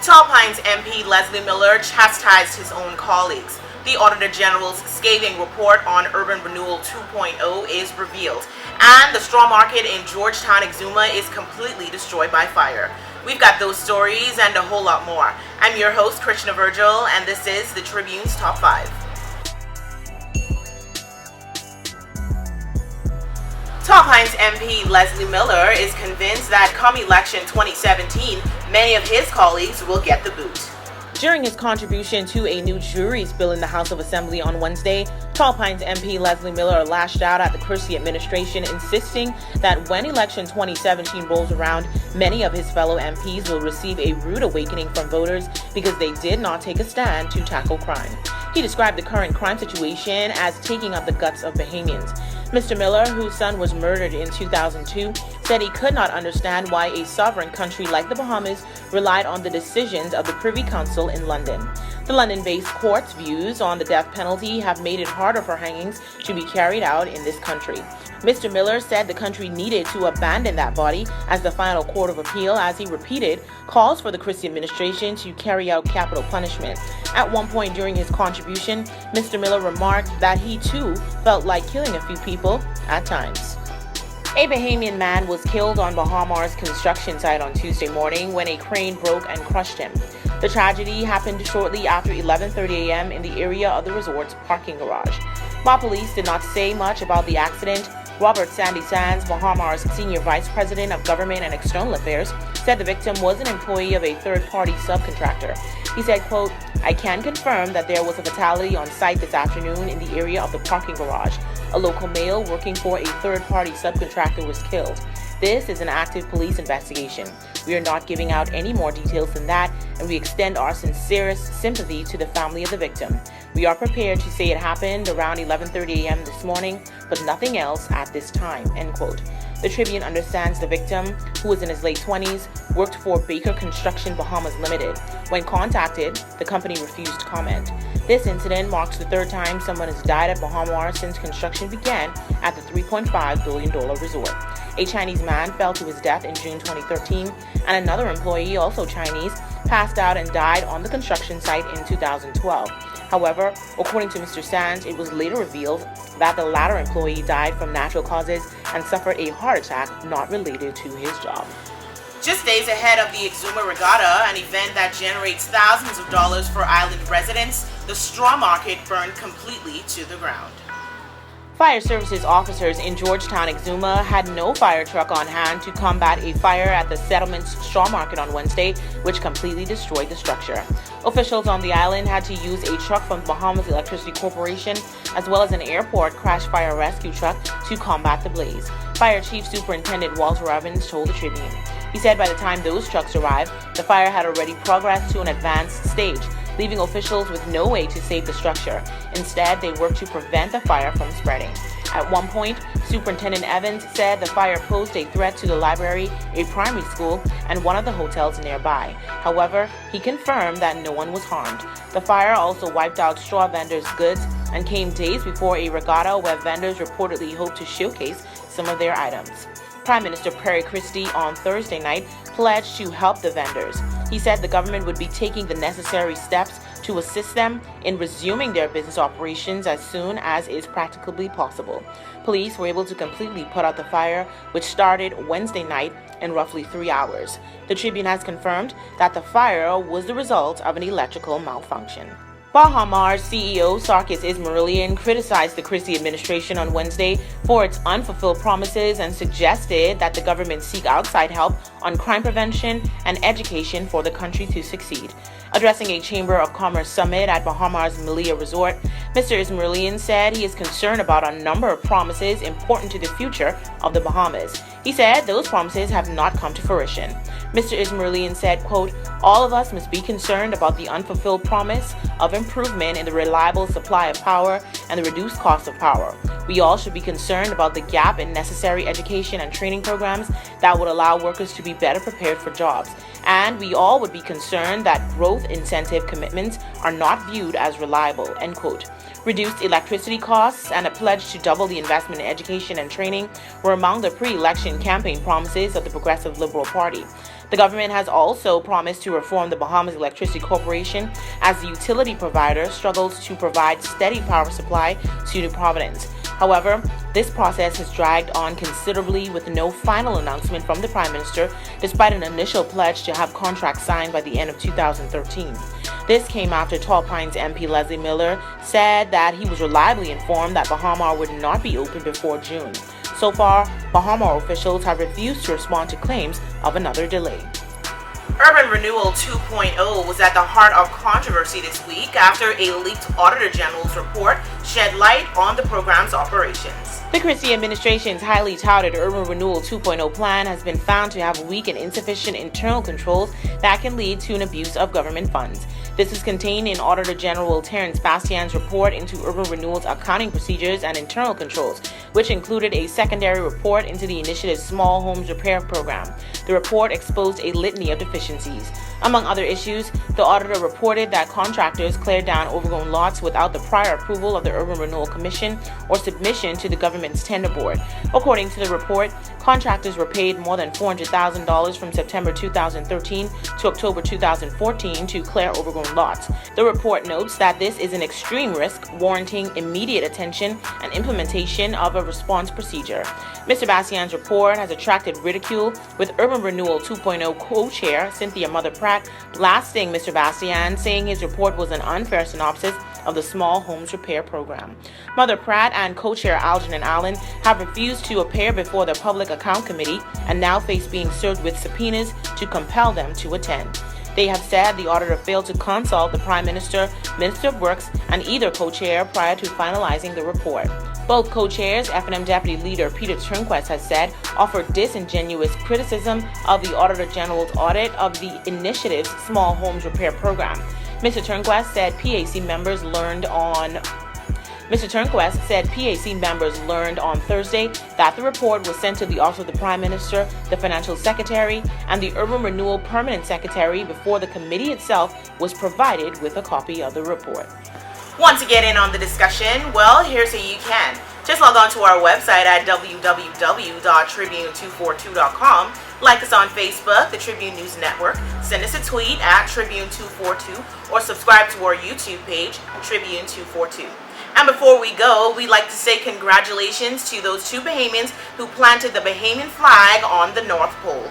Tall Pines MP Leslie Miller chastised his own colleagues. The Auditor General's scathing report on Urban Renewal 2.0 is revealed, and the straw market in Georgetown, Exuma is completely destroyed by fire. We've got those stories and a whole lot more. I'm your host, Krishna Virgil, and this is the Tribune's Top 5. Tall Pines MP Leslie Miller is convinced that come election 2017, many of his colleagues will get the boot. During his contribution to a new juries bill in the House of Assembly on Wednesday, Tall Pines MP Leslie Miller lashed out at the Christie administration, insisting that when election 2017 rolls around, many of his fellow MPs will receive a rude awakening from voters because they did not take a stand to tackle crime. He described the current crime situation as taking up the guts of Bahamians. Mr. Miller, whose son was murdered in 2002, said he could not understand why a sovereign country like the Bahamas relied on the decisions of the Privy Council in London. The London-based court's views on the death penalty have made it harder for hangings to be carried out in this country. Mr. Miller said the country needed to abandon that body as the final court of appeal, as he repeated calls for the Christie administration to carry out capital punishment. At one point during his contribution, Mr. Miller remarked that he too felt like killing a few people at times. A Bahamian man was killed on Bahamas construction site on Tuesday morning when a crane broke and crushed him. The tragedy happened shortly after 11:30 a.m. in the area of the resort's parking garage. While police did not say much about the accident, Robert Sandy Sands, Bahamas Senior Vice President of Government and External Affairs, said the victim was an employee of a third-party subcontractor. He said, quote, "I can confirm that there was a fatality on site this afternoon in the area of the parking garage. A local male working for a third-party subcontractor was killed. This is an active police investigation. We are not giving out any more details than that, and we extend our sincerest sympathy to the family of the victim. We are prepared to say it happened around 11:30 a.m. this morning, but nothing else at this time," end quote. The Tribune understands the victim, who was in his late 20s, worked for Baker Construction Bahamas Limited. When contacted, the company refused comment. This incident marks the third time someone has died at Bahamas since construction began at the $3.5 billion resort. A Chinese man fell to his death in June 2013, and another employee, also Chinese, passed out and died on the construction site in 2012. However, according to Mr. Sands, it was later revealed that the latter employee died from natural causes and suffered a heart attack not related to his job. Just days ahead of the Exuma Regatta, an event that generates thousands of dollars for island residents, the straw market burned completely to the ground. Fire services officers in Georgetown, Exuma had no fire truck on hand to combat a fire at the settlement's straw market on Wednesday, which completely destroyed the structure. Officials on the island had to use a truck from Bahamas Electricity Corporation as well as an airport crash fire rescue truck to combat the blaze. Fire Chief Superintendent Walter Evans told the Tribune. He said by the time those trucks arrived, the fire had already progressed to an advanced stage, leaving officials with no way to save the structure. Instead, they worked to prevent the fire from spreading. At one point, Superintendent Evans said the fire posed a threat to the library, a primary school, and one of the hotels nearby. However, he confirmed that no one was harmed. The fire also wiped out straw vendors' goods and came days before a regatta where vendors reportedly hoped to showcase some of their items. Prime Minister Perry Christie on Thursday night pledged to help the vendors. He said the government would be taking the necessary steps to assist them in resuming their business operations as soon as is practicably possible. Police were able to completely put out the fire, which started Wednesday night in roughly 3 hours. The Tribune has confirmed that the fire was the result of an electrical malfunction. Bahamas CEO Sarkis Ismailian criticized the Christie administration on Wednesday for its unfulfilled promises and suggested that the government seek outside help on crime prevention and education for the country to succeed. Addressing a Chamber of Commerce summit at Bahamas Melia Resort, Mr. Ismailian said he is concerned about a number of promises important to the future of the Bahamas. He said those promises have not come to fruition. Mr. Ismailian said, quote, "All of us must be concerned about the unfulfilled promise of improvement in the reliable supply of power and the reduced cost of power. We all should be concerned about the gap in necessary education and training programs that would allow workers to be better prepared for jobs. And we all would be concerned that growth incentive commitments are not viewed as reliable," end quote. Reduced electricity costs and a pledge to double the investment in education and training were among the pre-election campaign promises of the Progressive Liberal Party. The government has also promised to reform the Bahamas Electricity Corporation as the utility provider struggles to provide steady power supply to New Providence. However, this process has dragged on considerably with no final announcement from the Prime Minister, despite an initial pledge to have contracts signed by the end of 2013. This came after Tall Pines MP Leslie Miller said that he was reliably informed that Bahama would not be open before June. So far, Bahama officials have refused to respond to claims of another delay. Urban Renewal 2.0 was at the heart of controversy this week after a leaked Auditor General's report shed light on the program's operations. The Christie administration's highly touted Urban Renewal 2.0 plan has been found to have weak and insufficient internal controls that can lead to an abuse of government funds. This is contained in Auditor General Terence Bastian's report into Urban Renewal's accounting procedures and internal controls, which included a secondary report into the initiative's Small Homes Repair Program. The report exposed a litany of deficiencies. Among other issues, the auditor reported that contractors cleared down overgrown lots without the prior approval of the Urban Renewal Commission or submission to the government's tender board. According to the report, contractors were paid more than $400,000 from September 2013 to October 2014 to clear overgrown lots. The report notes that this is an extreme risk, warranting immediate attention and implementation of a response procedure. Mr. Bastian's report has attracted ridicule, with Urban Renewal 2.0 co-chair Cynthia Mother Pratt blasting Mr. Bastian, saying his report was an unfair synopsis of the Small Homes Repair Program. Mother Pratt and co-chair Algernon Allen have refused to appear before the Public Account Committee and now face being served with subpoenas to compel them to attend. They have said the auditor failed to consult the Prime Minister, Minister of Works, and either co-chair prior to finalizing the report. Both co-chairs, F&M Deputy Leader Peter Turnquest has said, offered disingenuous criticism of the Auditor General's audit of the initiative's Small Homes Repair Program. Mr. Turnquest said PAC members learned on Thursday that the report was sent to the Office of the Prime Minister, the Financial Secretary, and the Urban Renewal Permanent Secretary before the committee itself was provided with a copy of the report. Want to get in on the discussion? Well, here's how you can. Just log on to our website at www.tribune242.com. Like us on Facebook, the Tribune News Network. Send us a tweet at Tribune242 or subscribe to our YouTube page, Tribune242. And before we go, we'd like to say congratulations to those two Bahamians who planted the Bahamian flag on the North Pole.